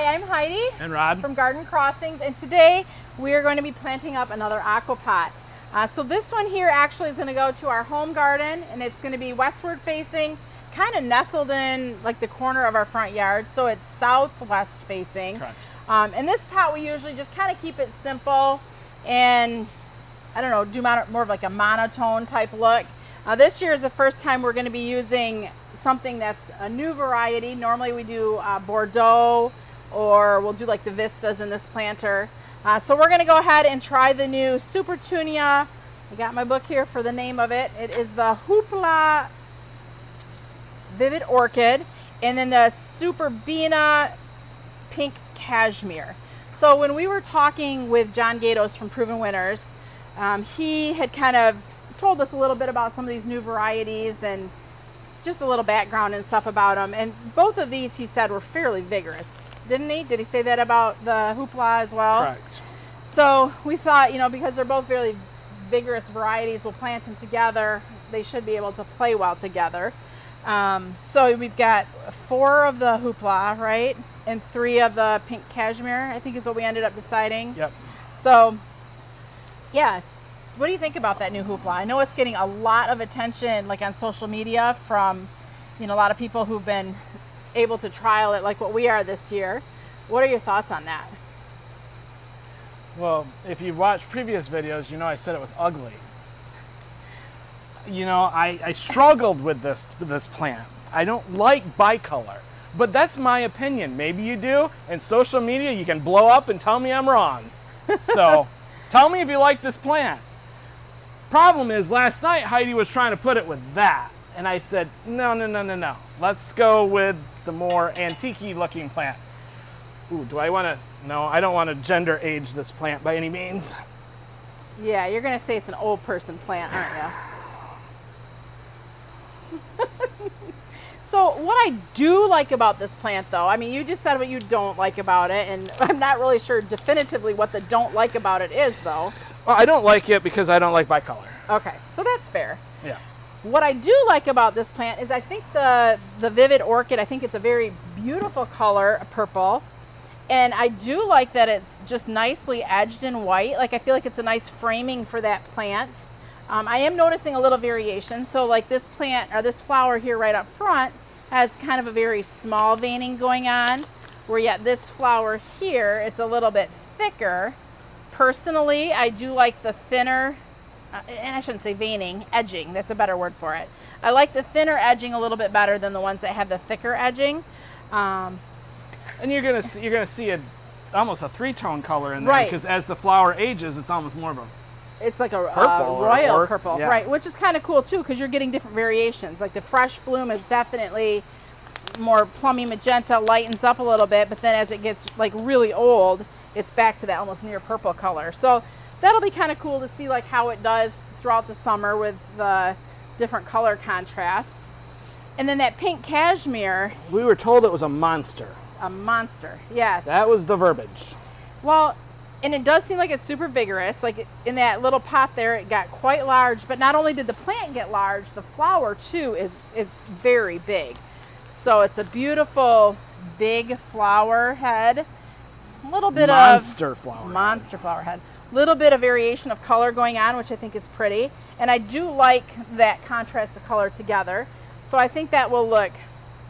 Hi, I'm Heidi. And Rod. From Garden Crossings, and today we are going to be planting up another AquaPot. So this one here actually is going to go to our home garden, and it's going to be westward facing, kind of nestled in like the corner of our front yard, so it's southwest facing. Correct. And this pot we usually just kind of keep it simple and, I don't know, do more of like a monotone type look. This year is the first time we're going to be using something that's a new variety. Normally we do Bordeaux, or we'll do like the Vistas in this planter. So we're going to go ahead and try the new Super Tunia. I got my book here for the name of it. It is the Hoopla Vivid Orchid, and then the Super Bina Pink Cashmere. So when we were talking with John Gatos from Proven Winners, he had kind of told us a little bit about some of these new varieties and just a little background and stuff about them. And both of these, he said, were fairly vigorous, didn't he? Did he say that about the Hoopla as well? Correct. So we thought, you know, because they're both really vigorous varieties, we'll plant them together. They should be able to play well together. So we've got 4 of the Hoopla, right? And 3 of the Pink Cashmere, I think is what we ended up deciding. Yep. So, yeah. What do you think about that new Hoopla? I know it's getting a lot of attention, like on social media, from, you know, a lot of people who've been able to trial it like what we are this year. What are your thoughts on that? Well, if you've watched previous videos, you know I said it was ugly. You know, I struggled with this plant. I don't like bicolor, but that's my opinion. Maybe you do. In social media, you can blow up and tell me I'm wrong. So tell me if you like this plant. Problem is, last night Heidi was trying to put it with that, and I said, no. Let's go with the more antique-y looking plant. Ooh, do I want to? No, I don't want to gender age this plant by any means. Yeah, you're going to say it's an old person plant, aren't you? So what I do like about this plant, though, I mean, you just said what you don't like about it, and I'm not really sure definitively what the don't like about it is, though. Well, I don't like it because I don't like bicolor. Okay, so that's fair. Yeah. What I do like about this plant is I think the Vivid Orchid, I think it's a very beautiful color, purple. And I do like that it's just nicely edged in white. Like, I feel like it's a nice framing for that plant. I am noticing a little variation. So like this plant, or this flower here right up front, has kind of a very small veining going on, where yet this flower here, it's a little bit thicker. Personally, I do like the thinner, and I shouldn't say veining, edging, that's a better word for it. I like the thinner edging a little bit better than the ones that have the thicker edging. And you're gonna see almost a 3-tone color in there, right? Because as the flower ages, it's almost more of a it's like a purple royal purple, yeah. Right? Which is kind of cool too, because you're getting different variations. Like the fresh bloom is definitely more plummy magenta, lightens up a little bit, but then as it gets like really old, it's back to that almost near purple color. So that'll be kind of cool to see like how it does throughout the summer with the different color contrasts. And then that Pink Cashmere, we were told it was a monster. a monster, yes. That was the verbiage. Well, and it does seem like it's super vigorous. Like in that little pot there, it got quite large, but not only did the plant get large, the flower too is very big. So it's a beautiful big flower head. A little bit monster flower head. Little bit of variation of color going on, which I think is pretty. And I do like that contrast of color together. So I think that will look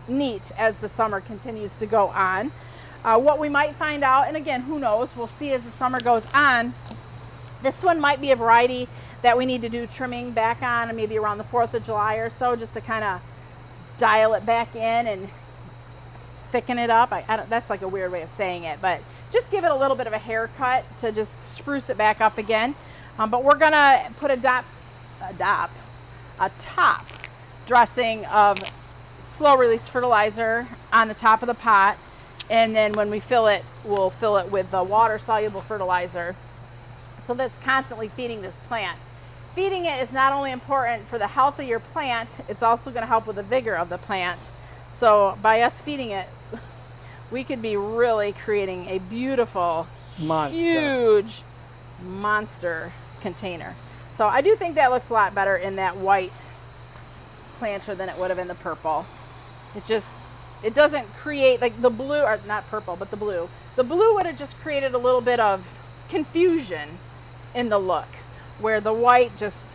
neat as the summer continues to go on. What we might find out, and again, who knows, we'll see as the summer goes on, this one might be a variety that we need to do trimming back on, and maybe around the 4th of July or so, just to kind of dial it back in and thicken it up. I don't, that's like a weird way of saying it, but just give it a little bit of a haircut to just spruce it back up again. But we're gonna put a top dressing of slow release fertilizer on the top of the pot, and then when we fill it, we'll fill it with the water soluble fertilizer, so that's constantly feeding this plant. Feeding it is not only important for the health of your plant, it's also going to help with the vigor of the plant. So by us feeding it, we could be really creating a beautiful huge monster container. So I do think that looks a lot better in that white planter than it would have in the purple. it doesn't create like the blue, or not purple, but the blue. The blue would have just created a little bit of confusion in the look, where the white just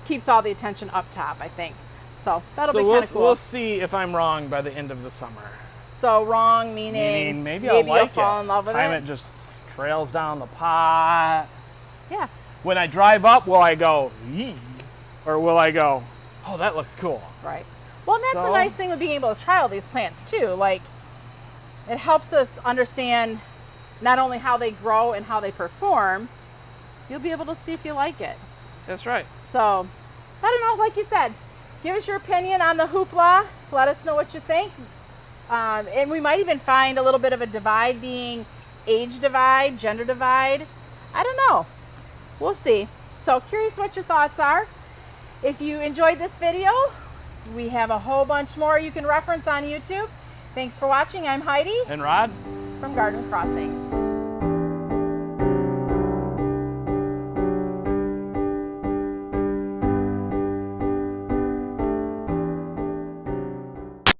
keeps all the attention up top, I think. So that'll be kind of cool. We'll see if I'm wrong by the end of the summer. So wrong meaning maybe I'll like you'll fall in love with Time it. it just trails down the pot. Yeah. When I drive up, will I go, yee? Or will I go, oh, that looks cool? Right. Well, and that's the So- nice thing with being able to try all these plants too. Like, it helps us understand not only how they grow and how they perform, you'll be able to see if you like it. That's right. So, I don't know, like you said, give us your opinion on the hoopla. Let us know what you think. And we might even find a little bit of a divide being age divide, gender divide. I don't know. We'll see. So, curious what your thoughts are. If you enjoyed this video, we have a whole bunch more you can reference on YouTube. Thanks for watching. I'm Heidi And Rod? from Garden Crossings.